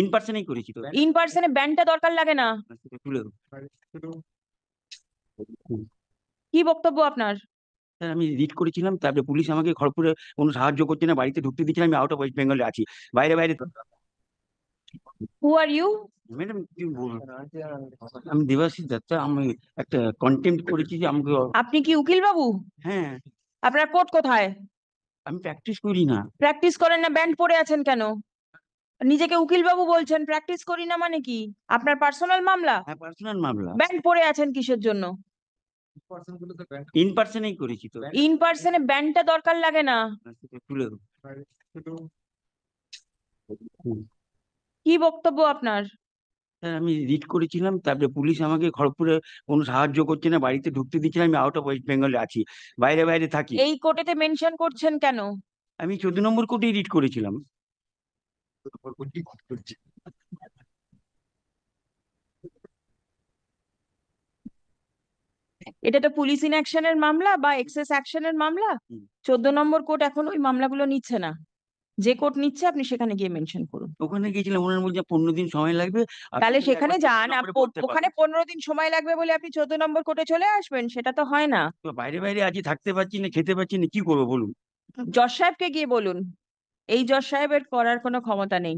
In পার্সনেই করেছি তো। In পার্সনে ব্যান্ডটা দরকার লাগে না। সেটা তুলে দেবো। কি বক্তব্য আপনার? স্যার আমি রিড করেছিলাম, তারপরে পুলিশ আমাকে খড়গপুরে কোনো সাহায্য করছে না, বাড়িতে ঢুকতে দিচ্ছে না, আমি আউট অফ ওয়েস্ট বেঙ্গলে আছি, বাইরে বাইরে। হু আর ইউ? ম্যাডাম কি বলবো, আমি দেবাশিস দত্তা, আমি একটা কন্টেম্প করেছি যে আমাকে। আপনি কি উকিল বাবু? হ্যাঁ, আপনার কোর্ট কোথায়? আমি প্র্যাকটিস করি না। প্র্যাকটিস করেন না, ব্যান্ড পরে আছেন কেন? নিজেকে উকিল বাবু বলছেন, প্র্যাকটিস করি না মানে কি? আপনার পার্সোনাল মামলা? হ্যাঁ, পার্সোনাল মামলা। ব্যান্ড পরে আছেন কিসের জন্য? ইন পার্সনেই করেছি তো। ইন পার্সনে ব্যান্ডটা দরকার লাগে না। সেটা তুলে দেবো। কি বক্তব্য আপনার? স্যার আমি রিড করেছিলাম, তারপরে পুলিশ আমাকে খড়গপুরে কোনো সাহায্য করছে না, বাড়িতে ঢুকতে দিচ্ছে না, আমি আউট অফ ওয়েস্ট বেঙ্গলে আছি, বাইরে বাইরে থাকি। এই কোর্টেতে মেনশন করছেন কেন? আমি 14 নম্বর কোর্টেই রিড করেছিলাম। এটা তো পুলিশ ইন অ্যাকশনের মামলা বা এক্সেস অ্যাকশনের মামলা। 14 নম্বর কোর্ট এখন ওই মামলাগুলো নিচ্ছে না। যে কোর্ট নিচ্ছে আপনি সেখানে গিয়ে মেনশন করুন। ওখানে গিয়েছিলাম, ওনার বলছে 15 দিন সময় লাগবে। তাহলে আপনি সেখানে একবার যান। 14 নম্বরে পড়তে ওখানে পারবেন। 15 দিন সময় লাগবে বলে আপনি 14 নম্বর কোর্টে চলে আসবেন, সেটা তো হয় না। তো বাইরে বাইরে আছি, থাকতে পারছি না, খেতে পারছি না, কি করবো বলুন। জজ সাহেবকে গিয়ে বলুন। এই জজ সাহেবের করার কোনো ক্ষমতা নেই।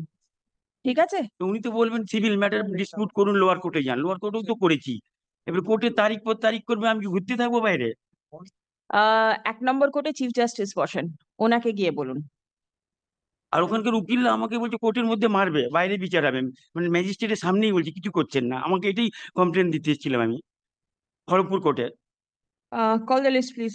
ঠিক আছে? তো উনি তো বলবেন সিভিল ম্যাটার ডিসপিউট করুন, লোয়ার কোর্টে যান, লোয়ার কোর্টেও তো করেছি। এবার কোর্টে তারিখ পর তারিখ করবে, আমি কি ঘুরতে থাকবো বাইরে? 1 নম্বর কোর্টে চিফ জাস্টিস বসেন, ওনাকে গিয়ে বলুন। আর ওখানকার উকিল আমাকে বলছে কোর্টের মধ্যে মারবে, বাইরে বিচার হবে, মানে ম্যাজিস্ট্রেটের সামনেই বলছে, কিছু করছেন না, আমাকে এটাই কমপ্লেন দিতে এসেছিলাম আমি খড়গপুর কোর্টে। Call the list please.